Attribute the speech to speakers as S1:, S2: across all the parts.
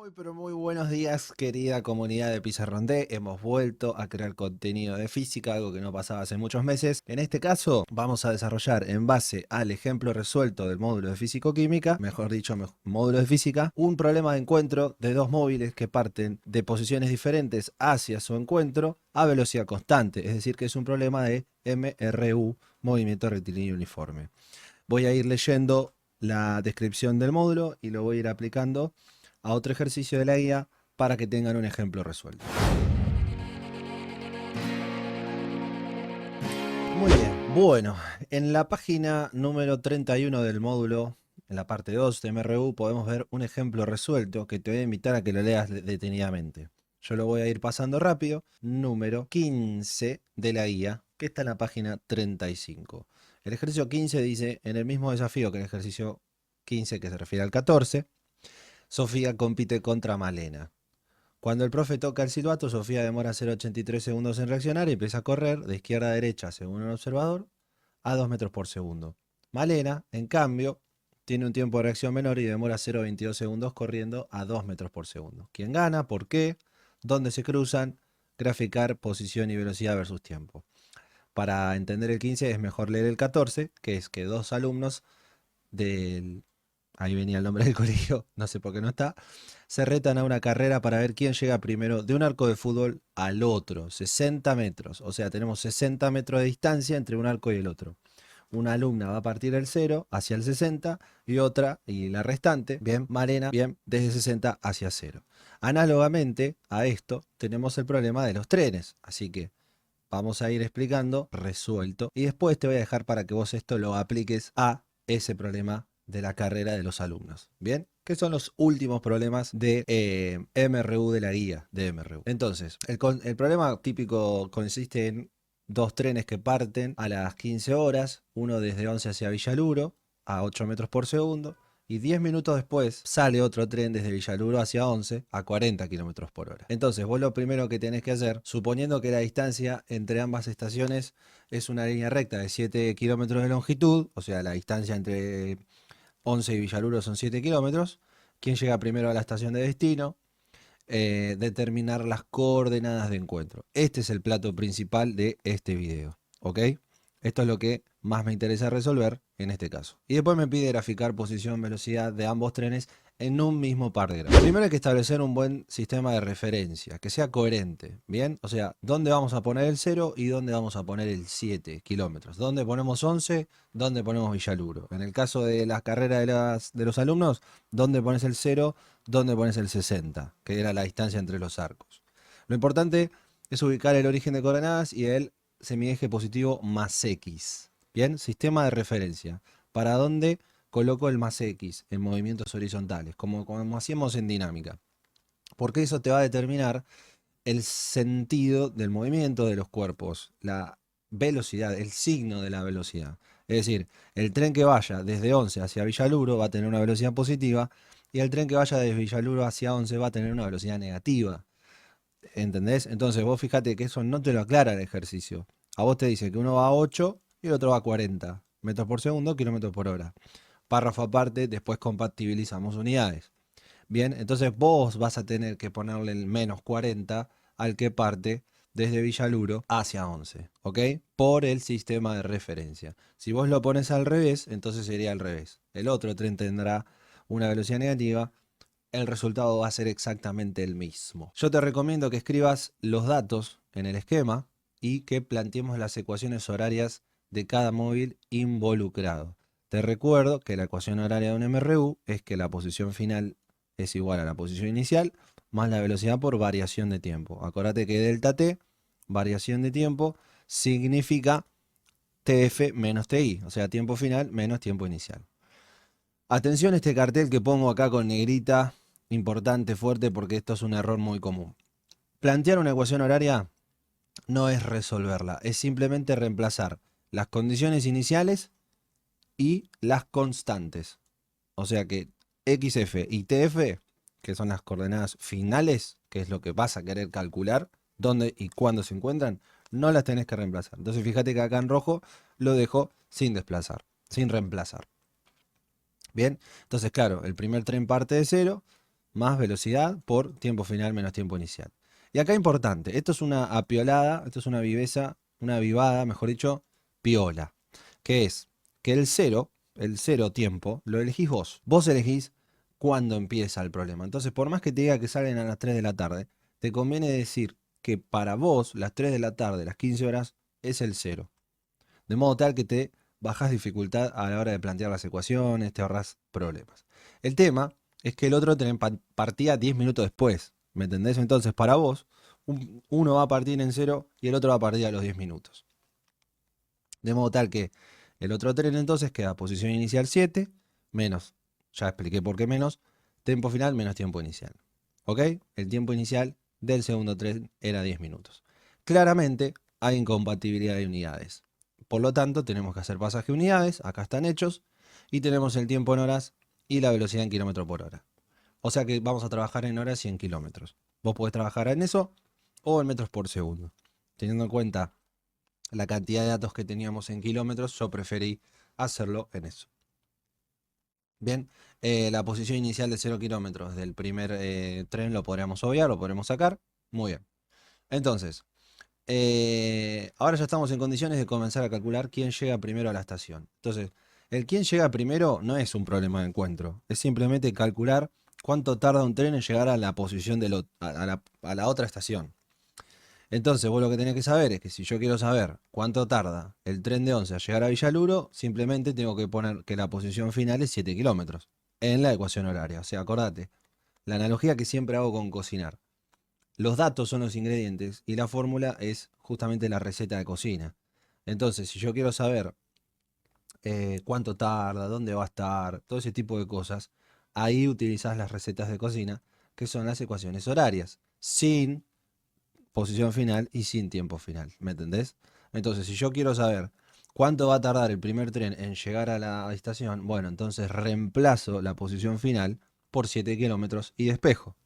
S1: Muy pero muy buenos días, querida comunidad de Pizarrón D. Hemos vuelto a crear contenido de física, algo que no pasaba hace muchos meses. En este caso vamos a desarrollar, en base al ejemplo resuelto del módulo de físico-química, mejor dicho, módulo de física, un problema de encuentro de dos móviles que parten de posiciones diferentes hacia su encuentro a velocidad constante. Es decir, que es un problema de MRU, movimiento rectilíneo uniforme. Voy a ir leyendo la descripción del módulo y lo voy a ir aplicando a otro ejercicio de la guía para que tengan un ejemplo resuelto. Muy bien, bueno, en la página número 31 del módulo, en la parte 2 de MRU, podemos ver un ejemplo resuelto que te voy a invitar a que lo leas detenidamente. Yo lo voy a ir pasando rápido. Número 15 de la guía, que está en la página 35. El ejercicio 15 dice, en el mismo desafío que el ejercicio 15, que se refiere al 14, Sofía compite contra Malena. Cuando el profe toca el silbato, Sofía demora 0,83 segundos en reaccionar y empieza a correr de izquierda a derecha, según un observador, a 2 metros por segundo. Malena, en cambio, tiene un tiempo de reacción menor y demora 0,22 segundos corriendo a 2 metros por segundo. ¿Quién gana? ¿Por qué? ¿Dónde se cruzan? Graficar posición y velocidad versus tiempo. Para entender el 15 es mejor leer el 14, que es que dos alumnos del... Ahí venía el nombre del colegio, no sé por qué no está. Se retan a una carrera para ver quién llega primero de un arco de fútbol al otro, 60 metros. O sea, tenemos 60 metros de distancia entre un arco y el otro. Una alumna va a partir del 0 hacia el 60 y otra, y la restante, bien, Marena, bien, desde 60 hacia 0. Análogamente a esto, tenemos el problema de los trenes. Así que vamos a ir explicando, resuelto. Y después te voy a dejar para que vos esto lo apliques a ese problema de la carrera de los alumnos. Bien, que son los últimos problemas de MRU, de la guía de MRU. Entonces, el problema típico consiste en dos trenes que parten a las 15 horas, uno desde 11 hacia Villaluro a 8 metros por segundo, y 10 minutos después sale otro tren desde Villaluro hacia 11 a 40 kilómetros por hora. Entonces, vos lo primero que tenés que hacer, suponiendo que la distancia entre ambas estaciones es una línea recta de 7 kilómetros de longitud, o sea, la distancia entre 11 y Villaluro son 7 kilómetros, quién llega primero a la estación de destino, determinar las coordenadas de encuentro. Este es el plato principal de este video, ¿ok? Esto es lo que más me interesa resolver en este caso. Y después me pide graficar posición, velocidad de ambos trenes en un mismo par de gráficos. Primero hay que establecer un buen sistema de referencia, que sea coherente, ¿bien? O sea, ¿dónde vamos a poner el 0 y dónde vamos a poner el 7 kilómetros? ¿Dónde ponemos 11? ¿Dónde ponemos Villaluro? En el caso de la carrera de los alumnos, ¿dónde pones el 0? ¿Dónde pones el 60? Que era la distancia entre los arcos. Lo importante es ubicar el origen de coordenadas y el semieje positivo más X. Bien, sistema de referencia. ¿Para dónde coloco el más X? En movimientos horizontales, como hacíamos en dinámica. Porque eso te va a determinar el sentido del movimiento de los cuerpos, la velocidad, el signo de la velocidad. Es decir, el tren que vaya desde 11 hacia Villaluro va a tener una velocidad positiva y el tren que vaya desde Villaluro hacia 11 va a tener una velocidad negativa. ¿Entendés? Entonces vos fíjate que eso no te lo aclara el ejercicio. A vos te dice que uno va a 8 y el otro va a 40 metros por segundo, kilómetros por hora. Párrafo aparte, después compatibilizamos unidades. Bien, entonces vos vas a tener que ponerle el menos 40 al que parte desde Villaluro hacia 11, ¿ok? Por el sistema de referencia. Si vos lo pones al revés, entonces sería al revés. El otro tren tendrá una velocidad negativa, el resultado va a ser exactamente el mismo. Yo te recomiendo que escribas los datos en el esquema y que planteemos las ecuaciones horarias de cada móvil involucrado. Te recuerdo que la ecuación horaria de un MRU es que la posición final es igual a la posición inicial más la velocidad por variación de tiempo. Acordate que delta T, variación de tiempo, significa TF menos TI, o sea, tiempo final menos tiempo inicial. Atención a este cartel que pongo acá con negrita, importante, fuerte, porque esto es un error muy común. Plantear una ecuación horaria no es resolverla, es simplemente reemplazar las condiciones iniciales y las constantes. O sea que XF y TF, que son las coordenadas finales, que es lo que vas a querer calcular, dónde y cuándo se encuentran, no las tenés que reemplazar. Entonces fíjate que acá en rojo lo dejo sin desplazar, sin reemplazar. Bien, entonces claro, el primer tren parte de 0, más velocidad por tiempo final menos tiempo inicial. Y acá importante, esto es una apiolada, esto es una viveza, una vivada, mejor dicho, piola, que es que el cero tiempo, lo elegís vos. Vos elegís cuándo empieza el problema. Entonces, por más que te diga que salen a las 3 de la tarde, te conviene decir que para vos las 3 de la tarde, las 15 horas, es el cero. De modo tal que te bajas dificultad a la hora de plantear las ecuaciones, te ahorras problemas. El tema es que el otro partía 10 minutos después. ¿Me entendés? Entonces, para vos, uno va a partir en cero y el otro va a partir a los 10 minutos. De modo tal que el otro tren entonces queda posición inicial 7, menos, ya expliqué por qué menos, tiempo final menos tiempo inicial. ¿Ok? El tiempo inicial del segundo tren era 10 minutos. Claramente hay incompatibilidad de unidades. Por lo tanto, tenemos que hacer pasaje de unidades, acá están hechos, y tenemos el tiempo en horas y la velocidad en kilómetros por hora. O sea que vamos a trabajar en horas y en kilómetros. Vos podés trabajar en eso o en metros por segundo. Teniendo en cuenta la cantidad de datos que teníamos en kilómetros, yo preferí hacerlo en eso. Bien, la posición inicial de 0 kilómetros del primer tren lo podríamos obviar, lo podremos sacar. Muy bien. Entonces, ahora ya estamos en condiciones de comenzar a calcular quién llega primero a la estación. Entonces, el quién llega primero no es un problema de encuentro, es simplemente calcular cuánto tarda un tren en llegar a la posición a la otra estación. Entonces, vos lo que tenés que saber es que si yo quiero saber cuánto tarda el tren de 11 a llegar a Villaluro, simplemente tengo que poner que la posición final es 7 kilómetros en la ecuación horaria. O sea, acordate, la analogía que siempre hago con cocinar. Los datos son los ingredientes y la fórmula es justamente la receta de cocina. Entonces, si yo quiero saber cuánto tarda, dónde va a estar, todo ese tipo de cosas, ahí utilizás las recetas de cocina, que son las ecuaciones horarias, sin posición final y sin tiempo final. ¿Me entendés? Entonces, si yo quiero saber cuánto va a tardar el primer tren en llegar a la estación, bueno, entonces reemplazo la posición final por 7 kilómetros y despejo.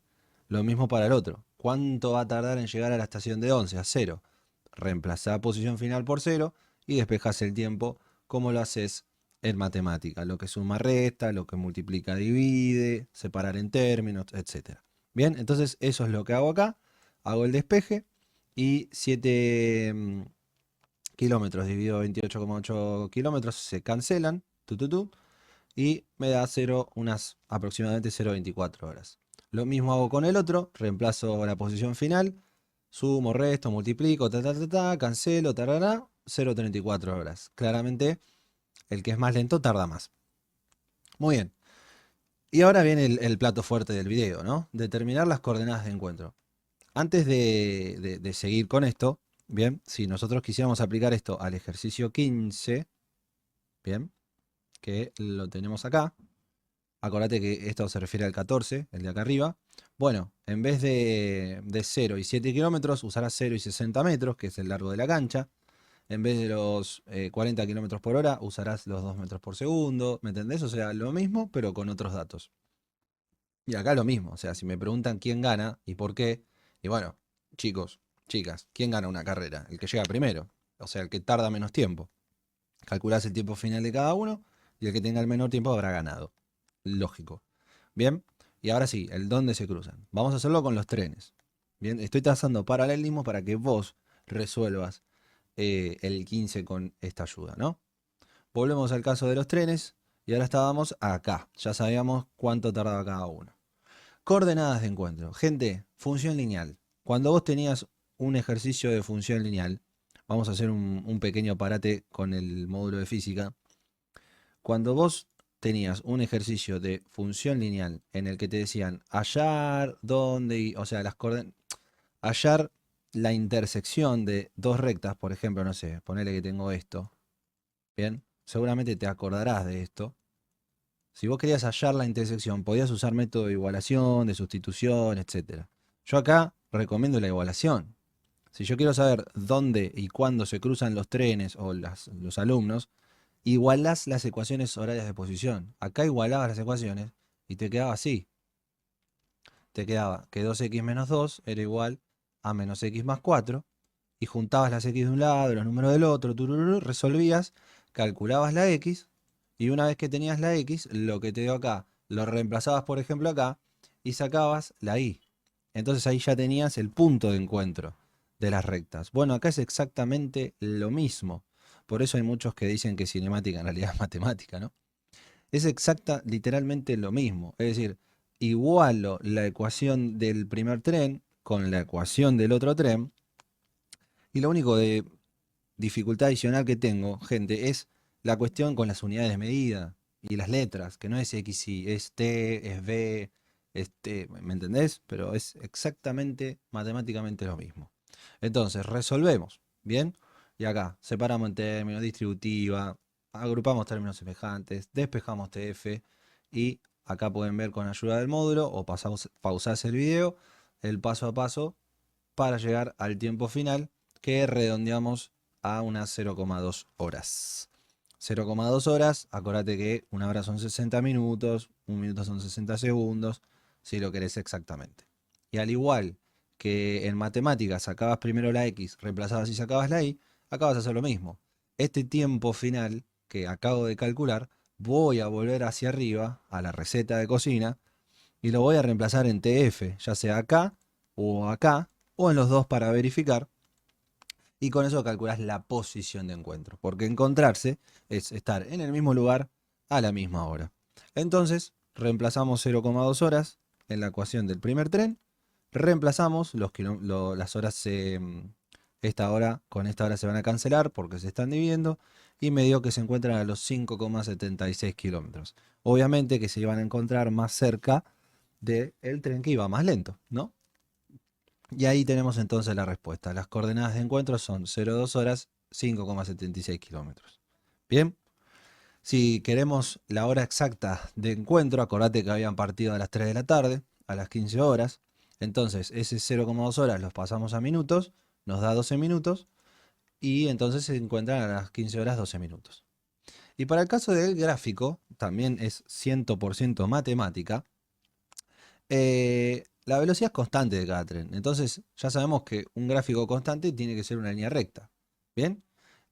S1: Lo mismo para el otro. ¿Cuánto va a tardar en llegar a la estación de 11? A cero. Reemplazá posición final por cero y despejás el tiempo como lo haces en matemática. Lo que suma resta, lo que multiplica divide, separar en términos, etc. Bien, entonces eso es lo que hago acá. Hago el despeje y 7 kilómetros dividido 28,8 kilómetros se cancelan. Y me da 0, unas aproximadamente 0,24 horas. Lo mismo hago con el otro, reemplazo la posición final, sumo, resto, multiplico, cancelo, 0,34 horas. Claramente el que es más lento tarda más. Muy bien. Y ahora viene el plato fuerte del video, ¿no? Determinar las coordenadas de encuentro. Antes de seguir con esto, bien, si nosotros quisiéramos aplicar esto al ejercicio 15, bien, que lo tenemos acá. Acordate que esto se refiere al 14, el de acá arriba. Bueno, en vez de 0 y 7 kilómetros, usarás 0 y 60 metros, que es el largo de la cancha. En vez de los 40 kilómetros por hora, usarás los 2 metros por segundo. ¿Me entendés? O sea, lo mismo, pero con otros datos. Y acá lo mismo. O sea, si me preguntan quién gana y por qué, y bueno, chicos, chicas, ¿quién gana una carrera? El que llega primero. O sea, el que tarda menos tiempo. Calculás el tiempo final de cada uno y el que tenga el menor tiempo habrá ganado. Lógico. Bien, y ahora sí, el dónde se cruzan. Vamos a hacerlo con los trenes. Bien, estoy trazando paralelismo para que vos resuelvas el 15 con esta ayuda, ¿no? Volvemos al caso de los trenes y ahora estábamos acá. Ya sabíamos cuánto tardaba cada uno. Coordenadas de encuentro. Gente, función lineal. Cuando vos tenías un ejercicio de función lineal, vamos a hacer un pequeño parate con el módulo de física. Cuando vos tenías un ejercicio de función lineal en el que te decían hallar dónde, o sea, hallar la intersección de dos rectas, por ejemplo, no sé, ponele que tengo esto, ¿bien? Seguramente te acordarás de esto. Si vos querías hallar la intersección, podías usar método de igualación, de sustitución, etc. Yo acá recomiendo la igualación. Si yo quiero saber dónde y cuándo se cruzan los trenes o los alumnos, igualás las ecuaciones horarias de posición. Acá igualabas las ecuaciones y te quedaba así. Te quedaba que 2x menos 2 era igual a menos x más 4 y juntabas las x de un lado, los números del otro, resolvías, calculabas la x y una vez que tenías la x, lo que te dio acá, lo reemplazabas por ejemplo acá y sacabas la Y. Entonces ahí ya tenías el punto de encuentro de las rectas. Bueno, acá es exactamente lo mismo. Por eso hay muchos que dicen que cinemática en realidad es matemática, ¿no? Es literalmente lo mismo. Es decir, igualo la ecuación del primer tren con la ecuación del otro tren. Y lo único de dificultad adicional que tengo, gente, es la cuestión con las unidades de medida y las letras, que no es X, Y, es T, es B, es T, ¿me entendés? Pero es exactamente matemáticamente lo mismo. Entonces, resolvemos, ¿bien? Y acá, separamos en términos, distributiva, agrupamos términos semejantes, despejamos TF y acá pueden ver con ayuda del módulo o pausás el video, el paso a paso para llegar al tiempo final que redondeamos a unas 0,2 horas. 0,2 horas, acordate que una hora son 60 minutos, un minuto son 60 segundos, si lo querés exactamente. Y al igual que en matemáticas sacabas primero la X, reemplazabas y sacabas la Y, acá vas a hacer lo mismo. Este tiempo final que acabo de calcular, voy a volver hacia arriba a la receta de cocina y lo voy a reemplazar en TF, ya sea acá, o en los dos para verificar. Y con eso calculas la posición de encuentro. Porque encontrarse es estar en el mismo lugar a la misma hora. Entonces, reemplazamos 0,2 horas en la ecuación del primer tren. Reemplazamos las horas, esta hora con esta hora se van a cancelar porque se están dividiendo. Y me dio que se encuentran a los 5,76 kilómetros. Obviamente que se iban a encontrar más cerca del tren que iba más lento, ¿no? Y ahí tenemos entonces la respuesta. Las coordenadas de encuentro son 0,2 horas, 5,76 kilómetros. Bien, si queremos la hora exacta de encuentro, acordate que habían partido a las 3 de la tarde, a las 15 horas. Entonces ese 0,2 horas los pasamos a minutos, nos da 12 minutos y entonces se encuentran a las 15 horas 12 minutos. Y para el caso del gráfico, también es 100% matemática. La velocidad es constante de cada tren. Entonces ya sabemos que un gráfico constante tiene que ser una línea recta. ¿Bien?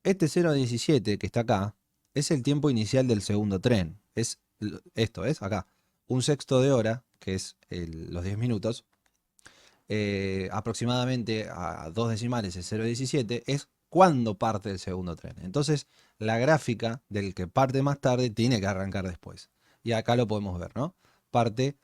S1: Este 0,17 que está acá es el tiempo inicial del segundo tren. Esto es acá. Un sexto de hora, que es los 10 minutos, aproximadamente a dos decimales es 0,17, es cuando parte el segundo tren. Entonces la gráfica del que parte más tarde tiene que arrancar después. Y acá lo podemos ver, ¿no? Parte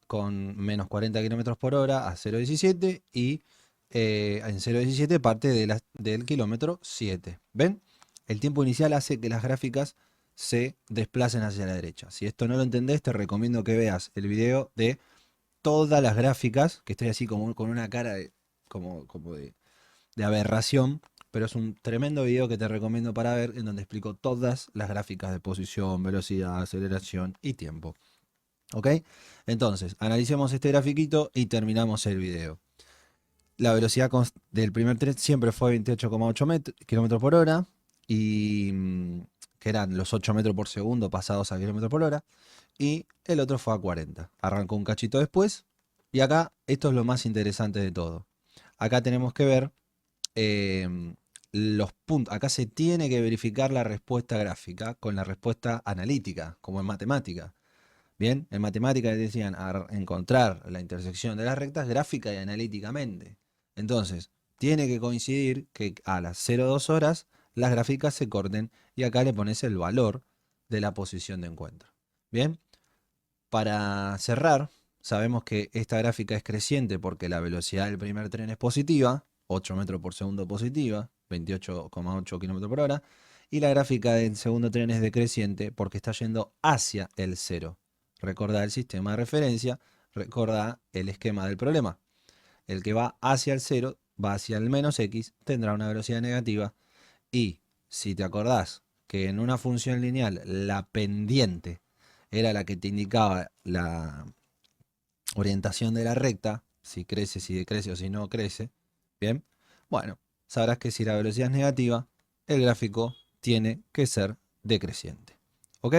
S1: con menos 40 kilómetros por hora a 0,17 y en 0,17 parte del kilómetro 7. ¿Ven? El tiempo inicial hace que las gráficas se desplacen hacia la derecha. Si esto no lo entendés, te recomiendo que veas el video de todas las gráficas, que estoy así como con una cara como de aberración, pero es un tremendo video que te recomiendo para ver, en donde explico todas las gráficas de posición, velocidad, aceleración y tiempo. ¿Ok? Entonces, analicemos este grafiquito y terminamos el video. La velocidad del primer tren siempre fue 28,8 kilómetros por hora, y que eran los 8 metros por segundo pasados a kilómetros por hora, y el otro fue a 40. Arrancó un cachito después, y acá esto es lo más interesante de todo. Acá tenemos que ver los puntos. Acá se tiene que verificar la respuesta gráfica con la respuesta analítica, como en matemática. Bien, en matemática decían encontrar la intersección de las rectas gráfica y analíticamente. Entonces, tiene que coincidir que a las 0,2 horas las gráficas se corten y acá le pones el valor de la posición de encuentro. Bien, para cerrar, sabemos que esta gráfica es creciente porque la velocidad del primer tren es positiva, 8 metros por segundo positiva, 28,8 kilómetros por hora, y la gráfica del segundo tren es decreciente porque está yendo hacia el cero. Recordá el sistema de referencia, recordá el esquema del problema. El que va hacia el cero, va hacia el menos x, tendrá una velocidad negativa. Y si te acordás que en una función lineal la pendiente era la que te indicaba la orientación de la recta, si crece, si decrece o si no crece, bien, bueno, sabrás que si la velocidad es negativa, el gráfico tiene que ser decreciente. ¿Ok?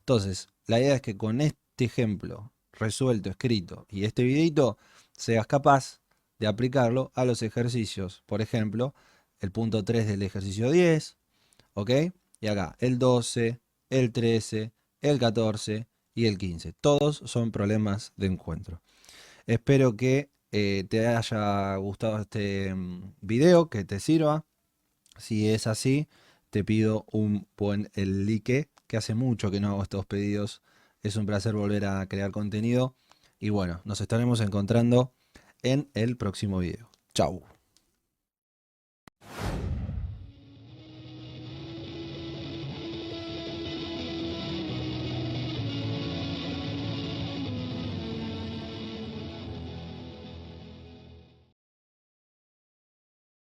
S1: Entonces, la idea es que con este ejemplo resuelto, escrito y este videito, seas capaz de aplicarlo a los ejercicios. Por ejemplo, el punto 3 del ejercicio 10, ¿ok? Y acá el 12, el 13, el 14 y el 15. Todos son problemas de encuentro. Espero que te haya gustado este video, que te sirva. Si es así, te pido un buen el like, que hace mucho que no hago estos pedidos. Es un placer volver a crear contenido. Y bueno, nos estaremos encontrando en el próximo video. Chau.